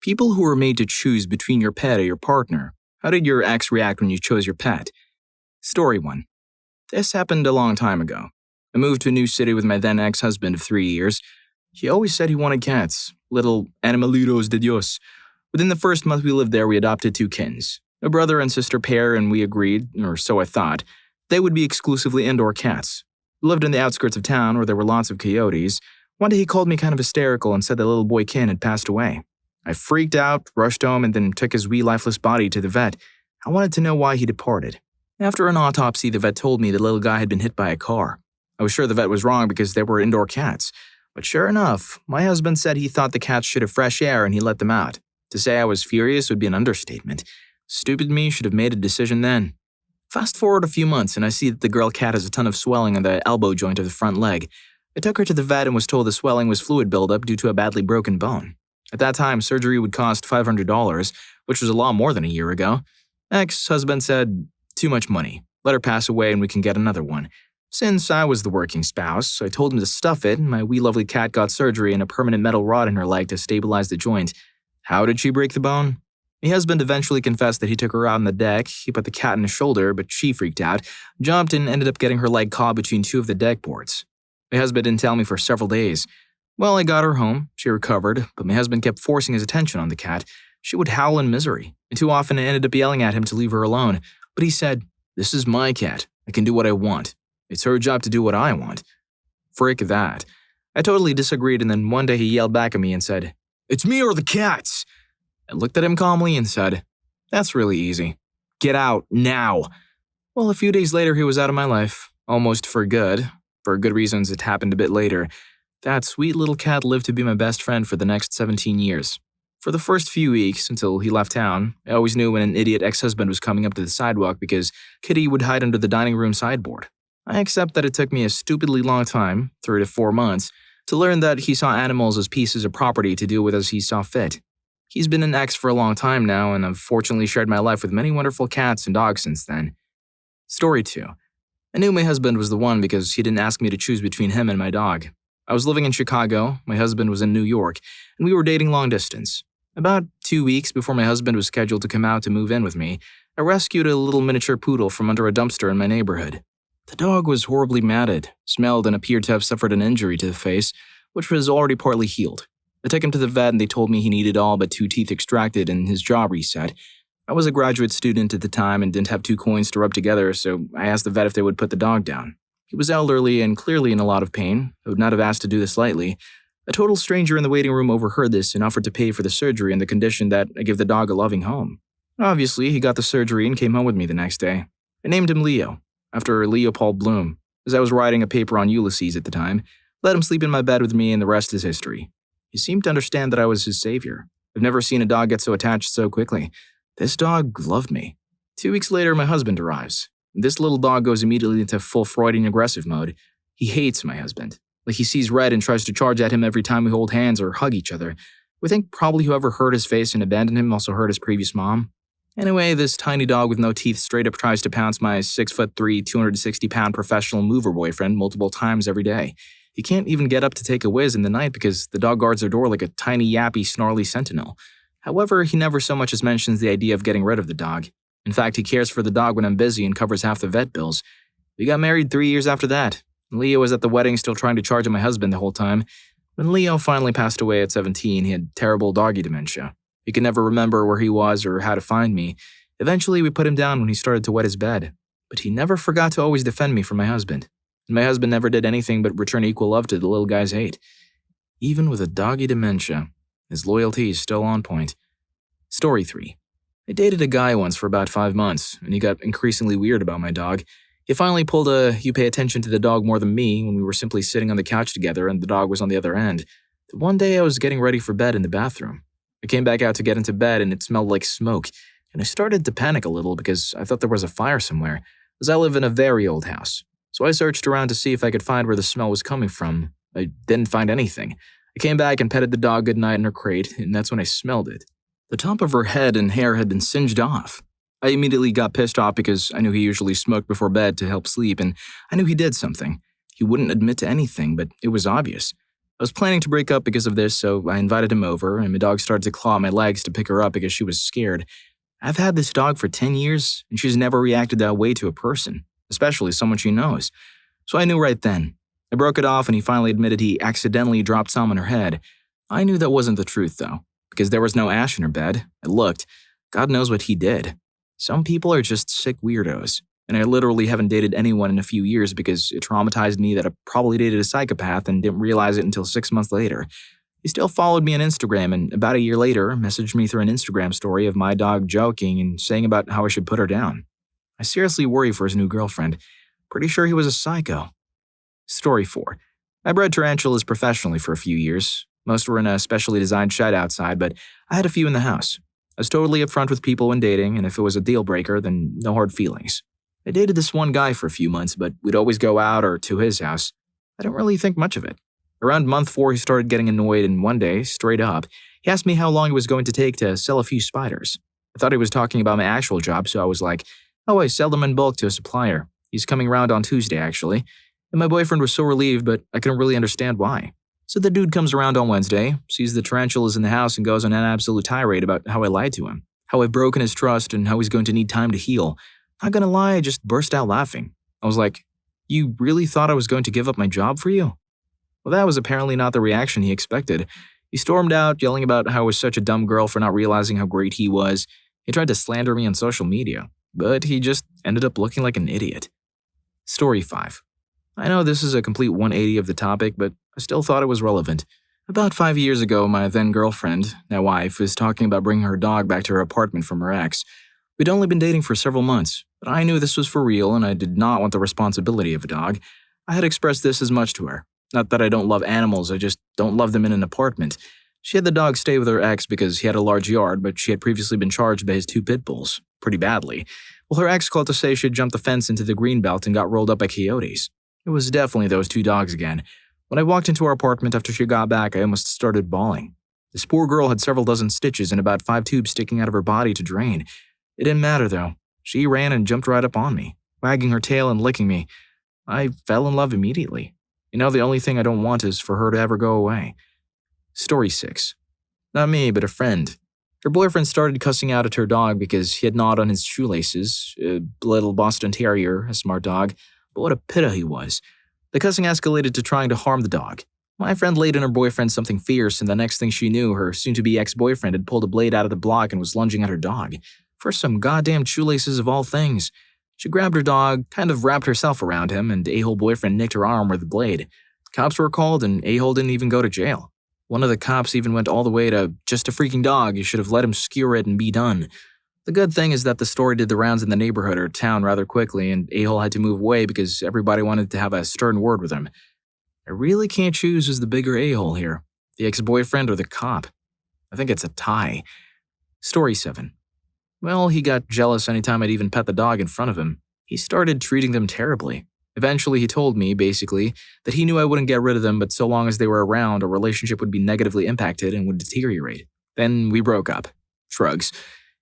People who are made to choose between your pet or your partner. How did your ex react when you chose your pet? Story 1. This happened a long time ago. I moved to a new city with my then ex-husband of 3 years. He always said he wanted cats, little animalitos de Dios. Within the first month we lived there, we adopted 2 kittens, a brother and sister pair, and we agreed, or so I thought, they would be exclusively indoor cats. We lived in the outskirts of town where there were lots of coyotes. One day he called me kind of hysterical and said the little boy Ken had passed away. I freaked out, rushed home, and then took his wee lifeless body to the vet. I wanted to know why he departed. After an autopsy, the vet told me the little guy had been hit by a car. I was sure the vet was wrong because they were indoor cats. But sure enough, my husband said he thought the cats should have fresh air and he let them out. To say I was furious would be an understatement. Stupid me should have made a decision then. Fast forward a few months and I see that the girl cat has a ton of swelling on the elbow joint of the front leg. I took her to the vet and was told the swelling was fluid buildup due to a badly broken bone. At that time, surgery would cost $500, which was a lot more than a year ago. Ex-husband said, too much money. Let her pass away and we can get another one. Since I was the working spouse, I told him to stuff it, and my wee lovely cat got surgery and a permanent metal rod in her leg to stabilize the joint. How did she break the bone? My husband eventually confessed that he took her out on the deck. He put the cat on his shoulder, but she freaked out, jumped, and ended up getting her leg caught between 2 of the deck boards. My husband didn't tell me for several days. Well, I got her home. She recovered, but my husband kept forcing his attention on the cat. She would howl in misery, and too often I ended up yelling at him to leave her alone. But he said, "This is my cat. I can do what I want. It's her job to do what I want." Frick that. I totally disagreed, and then one day he yelled back at me and said, "It's me or the cats." I looked at him calmly and said, "That's really easy. Get out, now." Well, a few days later, he was out of my life, almost for good. For good reasons, it happened a bit later. That sweet little cat lived to be my best friend for the next 17 years. For the first few weeks, until he left town, I always knew when an idiot ex-husband was coming up to the sidewalk because Kitty would hide under the dining room sideboard. I accept that it took me a stupidly long time, 3 to 4 months, to learn that he saw animals as pieces of property to deal with as he saw fit. He's been an ex for a long time now, and I've fortunately shared my life with many wonderful cats and dogs since then. Story 2. I knew my husband was the one because he didn't ask me to choose between him and my dog. I was living in Chicago, my husband was in New York, and we were dating long distance. About 2 weeks before my husband was scheduled to come out to move in with me, I rescued a little miniature poodle from under a dumpster in my neighborhood. The dog was horribly matted, smelled, and appeared to have suffered an injury to the face, which was already partly healed. I took him to the vet and they told me he needed all but 2 teeth extracted and his jaw reset. I was a graduate student at the time and didn't have 2 coins to rub together, so I asked the vet if they would put the dog down. He was elderly and clearly in a lot of pain. I would not have asked to do this lightly. A total stranger in the waiting room overheard this and offered to pay for the surgery on the condition that I give the dog a loving home. Obviously, he got the surgery and came home with me the next day. I named him Leo, after Leopold Bloom, as I was writing a paper on Ulysses at the time. Let him sleep in my bed with me and the rest is history. He seemed to understand that I was his savior. I've never seen a dog get so attached so quickly. This dog loved me. 2 weeks later, my husband arrives. This little dog goes immediately into full Freudian aggressive mode. He hates my husband. Like he sees red and tries to charge at him every time we hold hands or hug each other. We think probably whoever hurt his face and abandoned him also hurt his previous mom. Anyway, this tiny dog with no teeth straight up tries to pounce my 6'3", 260-pound professional mover boyfriend multiple times every day. He can't even get up to take a whiz in the night because the dog guards their door like a tiny, yappy, snarly sentinel. However, he never so much as mentions the idea of getting rid of the dog. In fact, he cares for the dog when I'm busy and covers half the vet bills. We got married 3 years after that. Leo was at the wedding still trying to charge at my husband the whole time. When Leo finally passed away at 17, he had terrible doggy dementia. He could never remember where he was or how to find me. Eventually, we put him down when he started to wet his bed. But he never forgot to always defend me from my husband. And my husband never did anything but return equal love to the little guy's hate. Even with a doggy dementia, his loyalty is still on point. Story 3. I dated a guy once for about 5 months, and he got increasingly weird about my dog. He finally pulled a "you pay attention to the dog more than me" when we were simply sitting on the couch together and the dog was on the other end. One day I was getting ready for bed in the bathroom. I came back out to get into bed and it smelled like smoke, and I started to panic a little because I thought there was a fire somewhere, as I live in a very old house. So I searched around to see if I could find where the smell was coming from. I didn't find anything. I came back and petted the dog goodnight in her crate, and that's when I smelled it. The top of her head and hair had been singed off. I immediately got pissed off because I knew he usually smoked before bed to help sleep, and I knew he did something. He wouldn't admit to anything, but it was obvious. I was planning to break up because of this, so I invited him over, and my dog started to claw at my legs to pick her up because she was scared. I've had this dog for 10 years, and she's never reacted that way to a person, especially someone she knows. So I knew right then. I broke it off, and he finally admitted he accidentally dropped some on her head. I knew that wasn't the truth, though, because there was no ash in her bed. I looked. God knows what he did. Some people are just sick weirdos, and I literally haven't dated anyone in a few years because it traumatized me that I probably dated a psychopath and didn't realize it until 6 months later. He still followed me on Instagram, and about a year later, messaged me through an Instagram story of my dog joking and saying about how I should put her down. I seriously worry for his new girlfriend. Pretty sure he was a psycho. Story 4. I bred tarantulas professionally for a few years. Most were in a specially designed shed outside, but I had a few in the house. I was totally upfront with people when dating, and if it was a deal breaker, then no hard feelings. I dated this one guy for a few months, but we'd always go out or to his house. I didn't really think much of it. Around month 4, he started getting annoyed, and one day, straight up, he asked me how long it was going to take to sell a few spiders. I thought he was talking about my actual job, so I was like, oh, I sell them in bulk to a supplier. He's coming around on Tuesday, actually. And my boyfriend was so relieved, but I couldn't really understand why. So the dude comes around on Wednesday, sees the tarantulas in the house, and goes on an absolute tirade about how I lied to him, how I've broken his trust, and how he's going to need time to heal. Not gonna lie, I just burst out laughing. I was like, you really thought I was going to give up my job for you? Well, that was apparently not the reaction he expected. He stormed out, yelling about how I was such a dumb girl for not realizing how great he was. He tried to slander me on social media, but he just ended up looking like an idiot. Story 5. I know this is a complete 180 of the topic, but I still thought it was relevant. About 5 years ago, my then-girlfriend, now wife, was talking about bringing her dog back to her apartment from her ex. We'd only been dating for several months, but I knew this was for real and I did not want the responsibility of a dog. I had expressed this as much to her. Not that I don't love animals, I just don't love them in an apartment. She had the dog stay with her ex because he had a large yard, but she had previously been charged by his 2 pit bulls. Pretty badly. Well, her ex called to say she had jumped the fence into the greenbelt and got rolled up by coyotes. It was definitely those 2 dogs again. When I walked into our apartment after she got back, I almost started bawling. This poor girl had several dozen stitches and about 5 tubes sticking out of her body to drain. It didn't matter, though. She ran and jumped right up on me, wagging her tail and licking me. I fell in love immediately. You know, the only thing I don't want is for her to ever go away. Story 6. Not me, but a friend. Her boyfriend started cussing out at her dog because he had gnawed on his shoelaces. A little Boston Terrier, a smart dog, but what a pitta he was. The cussing escalated to trying to harm the dog. My friend laid on her boyfriend something fierce, and the next thing she knew, her soon-to-be ex-boyfriend had pulled a blade out of the block and was lunging at her dog. For some goddamn shoelaces of all things. She grabbed her dog, kind of wrapped herself around him, and a-hole boyfriend nicked her arm with the blade. Cops were called, and a-hole didn't even go to jail. One of the cops even went all the way to, just a freaking dog, you should have let him skewer it and be done. The good thing is that the story did the rounds in the neighborhood or town rather quickly, and a-hole had to move away because everybody wanted to have a stern word with him. I really can't choose who's the bigger a-hole here, the ex-boyfriend or the cop. I think it's a tie. Story 7. Well, he got jealous anytime I'd even pet the dog in front of him. He started treating them terribly. Eventually, he told me, basically, that he knew I wouldn't get rid of them, but so long as they were around, our relationship would be negatively impacted and would deteriorate. Then we broke up. Shrugs.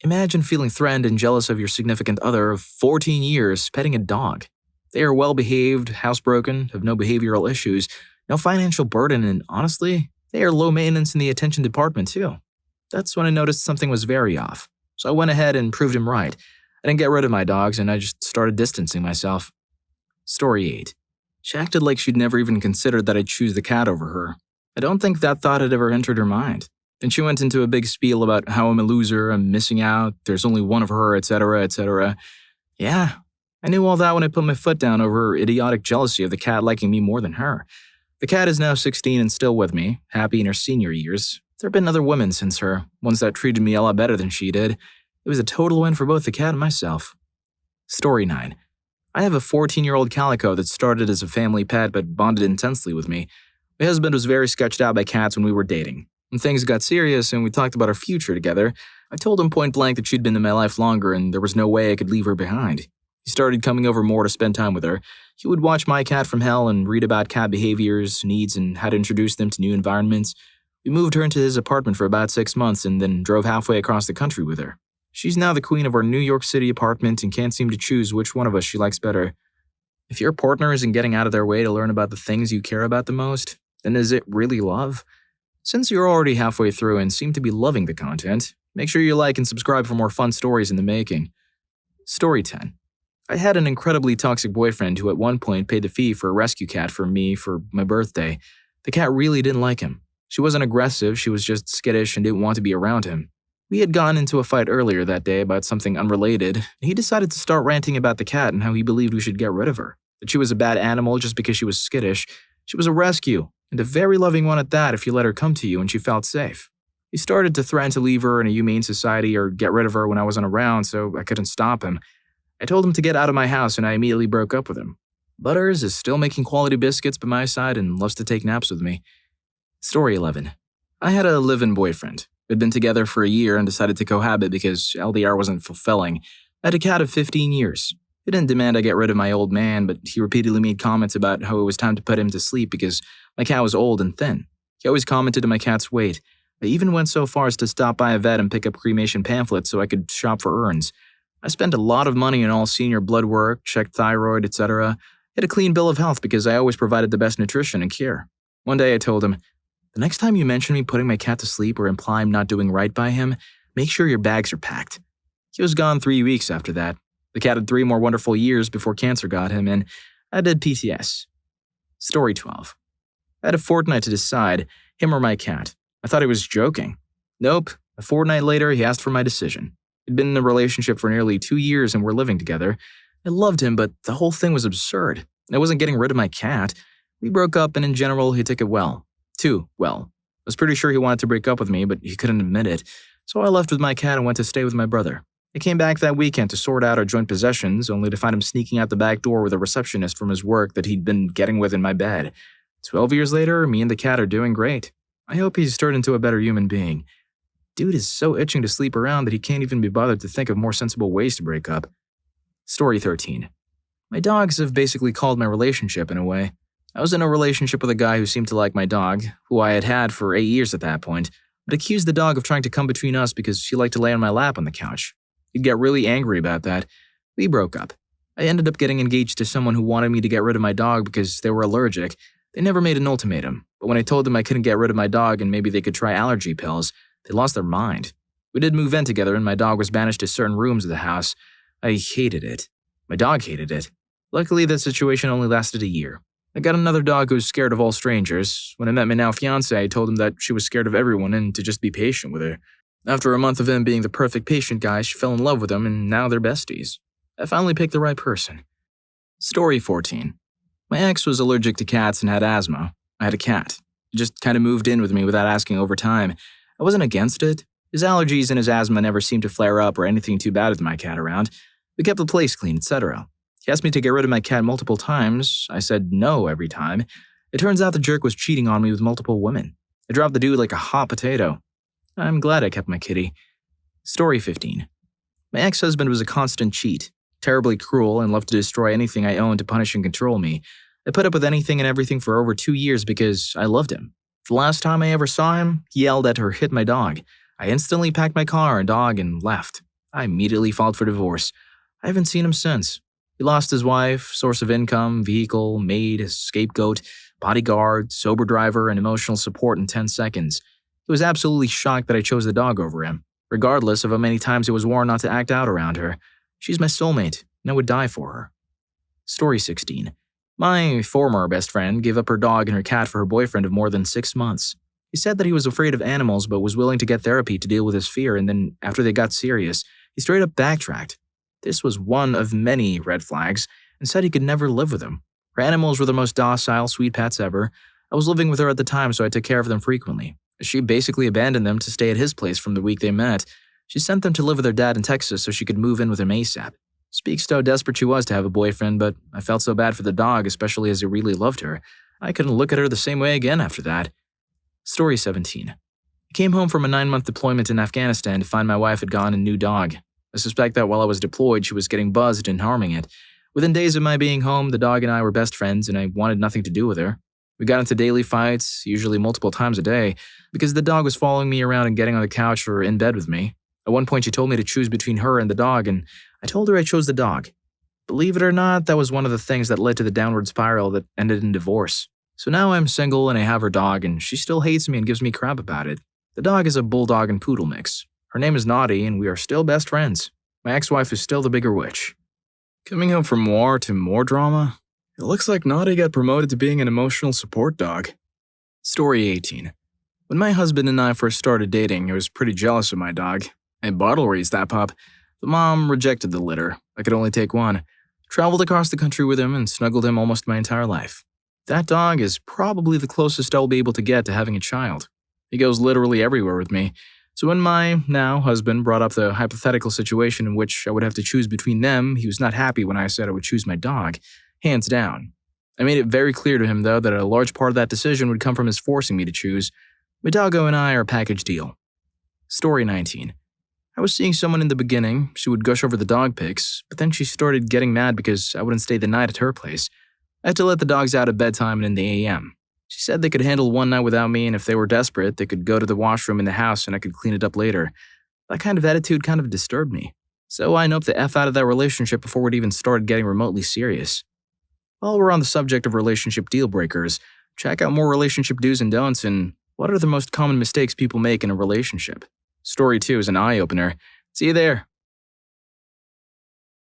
Imagine feeling threatened and jealous of your significant other of 14 years petting a dog. They are well-behaved, housebroken, have no behavioral issues, no financial burden, and honestly, they are low maintenance in the attention department too. That's when I noticed something was very off. So I went ahead and proved him right. I didn't get rid of my dogs, and I just started distancing myself. Story 8. She acted like she'd never even considered that I'd choose the cat over her. I don't think that thought had ever entered her mind. Then she went into a big spiel about how I'm a loser, I'm missing out, there's only one of her, etc., etc. Yeah, I knew all that when I put my foot down over her idiotic jealousy of the cat liking me more than her. The cat is now 16 and still with me, happy in her senior years. There have been other women since her, ones that treated me a lot better than she did. It was a total win for both the cat and myself. Story 9. I have a 14-year-old calico that started as a family pet but bonded intensely with me. My husband was very sketched out by cats when we were dating. When things got serious and we talked about our future together, I told him point blank that she'd been in my life longer and there was no way I could leave her behind. He started coming over more to spend time with her. He would watch My Cat from Hell and read about cat behaviors, needs, and how to introduce them to new environments. We moved her into his apartment for about 6 months and then drove halfway across the country with her. She's now the queen of our New York City apartment and can't seem to choose which one of us she likes better. If your partner isn't getting out of their way to learn about the things you care about the most, Then is it really love? Since you're already halfway through and seem to be loving the content, make sure you like and subscribe for more fun stories in the making. Story 10. I had an incredibly toxic boyfriend who at one point paid the fee for a rescue cat for me for my birthday. The cat really didn't like him. She wasn't aggressive, she was just skittish and didn't want to be around him. We had gotten into a fight earlier that day about something unrelated, and he decided to start ranting about the cat and how he believed we should get rid of her. That she was a bad animal just because she was skittish. She was a rescue, and a very loving one at that if you let her come to you and she felt safe. He started to threaten to leave her in a humane society or get rid of her when I wasn't around, so I couldn't stop him. I told him to get out of my house and I immediately broke up with him. Butters is still making quality biscuits by my side and loves to take naps with me. Story 11. I had a live-in boyfriend. We'd been together for a year and decided to cohabit because LDR wasn't fulfilling. I had a cat of 15 years. He didn't demand I get rid of my old man, but he repeatedly made comments about how it was time to put him to sleep because my cat was old and thin. He always commented on my cat's weight. I even went so far as to stop by a vet and pick up cremation pamphlets so I could shop for urns. I spent a lot of money on all senior blood work, checked thyroid, etc. I had a clean bill of health because I always provided the best nutrition and care. One day I told him, "The next time you mention me putting my cat to sleep or imply I'm not doing right by him, make sure your bags are packed." He was gone 3 weeks after that. The cat had 3 more wonderful years before cancer got him, and I did PTS. Story 12. I had a fortnight to decide, him or my cat. I thought he was joking. Nope. A fortnight later, he asked for my decision. We'd been in a relationship for nearly 2 years and we're living together. I loved him, but the whole thing was absurd. I wasn't getting rid of my cat. We broke up, and in general, he took it well. Too well. I was pretty sure he wanted to break up with me, but he couldn't admit it. So I left with my cat and went to stay with my brother. I came back that weekend to sort out our joint possessions, only to find him sneaking out the back door with a receptionist from his work that he'd been getting with in my bed. 12 years later, me and the cat are doing great. I hope he's turned into a better human being. Dude is so itching to sleep around that he can't even be bothered to think of more sensible ways to break up. Story 13. My dogs have basically called my relationship in a way. I was in a relationship with a guy who seemed to like my dog, who I had had for 8 years at that point, but accused the dog of trying to come between us because she liked to lay on my lap on the couch. He'd get really angry about that. We broke up. I ended up getting engaged to someone who wanted me to get rid of my dog because they were allergic. They never made an ultimatum, but when I told them I couldn't get rid of my dog and maybe they could try allergy pills, they lost their mind. We did move in together and my dog was banished to certain rooms of the house. I hated it. My dog hated it. Luckily, that situation only lasted a year. I got another dog who was scared of all strangers. When I met my now fiancé, I told him that she was scared of everyone and to just be patient with her. After a month of him being the perfect patient guy, she fell in love with him and now they're besties. I finally picked the right person. Story 14. My ex was allergic to cats and had asthma. I had a cat. He just kind of moved in with me without asking over time. I wasn't against it. His allergies and his asthma never seemed to flare up or anything too bad with my cat around. We kept the place clean, etc. He asked me to get rid of my cat multiple times. I said no every time. It turns out the jerk was cheating on me with multiple women. I dropped the dude like a hot potato. I'm glad I kept my kitty. Story 15. My ex-husband was a constant cheat, terribly cruel, and loved to destroy anything I owned to punish and control me. I put up with anything and everything for over 2 years because I loved him. The last time I ever saw him, he yelled at or hit my dog. I instantly packed my car and dog and left. I immediately filed for divorce. I haven't seen him since. He lost his wife, source of income, vehicle, maid, scapegoat, bodyguard, sober driver, and emotional support in 10 seconds. He was absolutely shocked that I chose the dog over him, regardless of how many times it was warned not to act out around her. She's my soulmate, and I would die for her. Story 16. My former best friend gave up her dog and her cat for her boyfriend of more than 6 months. He said that he was afraid of animals but was willing to get therapy to deal with his fear, and then after they got serious, he straight up backtracked. This was one of many red flags and said he could never live with him. Her animals were the most docile, sweet pets ever. I was living with her at the time, so I took care of them frequently. She basically abandoned them to stay at his place from the week they met. She sent them to live with her dad in Texas so she could move in with him ASAP. Speaks to how desperate she was to have a boyfriend, but I felt so bad for the dog, especially as he really loved her. I couldn't look at her the same way again after that. Story 17. I came home from a 9-month deployment in Afghanistan to find my wife had gotten a new dog. I suspect that while I was deployed, she was getting buzzed and harming it. Within days of my being home, the dog and I were best friends, and I wanted nothing to do with her. We got into daily fights, usually multiple times a day, because the dog was following me around and getting on the couch or in bed with me. At one point, she told me to choose between her and the dog, and I told her I chose the dog. Believe it or not, that was one of the things that led to the downward spiral that ended in divorce. So now I'm single and I have her dog, and she still hates me and gives me crap about it. The dog is a bulldog and poodle mix. Her name is Naughty, and we are still best friends. My ex-wife is still the bigger witch. Coming home from war to more drama? It looks like Naughty got promoted to being an emotional support dog. Story 18. When my husband and I first started dating, I was pretty jealous of my dog. I bottle-raised that pup. The mom rejected the litter. I could only take one. Traveled across the country with him and snuggled him almost my entire life. That dog is probably the closest I'll be able to get to having a child. He goes literally everywhere with me. So when my now husband brought up the hypothetical situation in which I would have to choose between them, he was not happy when I said I would choose my dog, hands down. I made it very clear to him, though, that a large part of that decision would come from his forcing me to choose. My doggo and I are a package deal. Story 19. I was seeing someone in the beginning. She would gush over the dog pics, but then she started getting mad because I wouldn't stay the night at her place. I had to let the dogs out at bedtime and in the AM. She said they could handle one night without me, and if they were desperate, they could go to the washroom in the house and I could clean it up later. That kind of attitude kind of disturbed me. So I noped the F out of that relationship before it even started getting remotely serious. While we're on the subject of relationship deal breakers, check out more relationship do's and don'ts and what are the most common mistakes people make in a relationship. Story 2 is an eye-opener. See you there.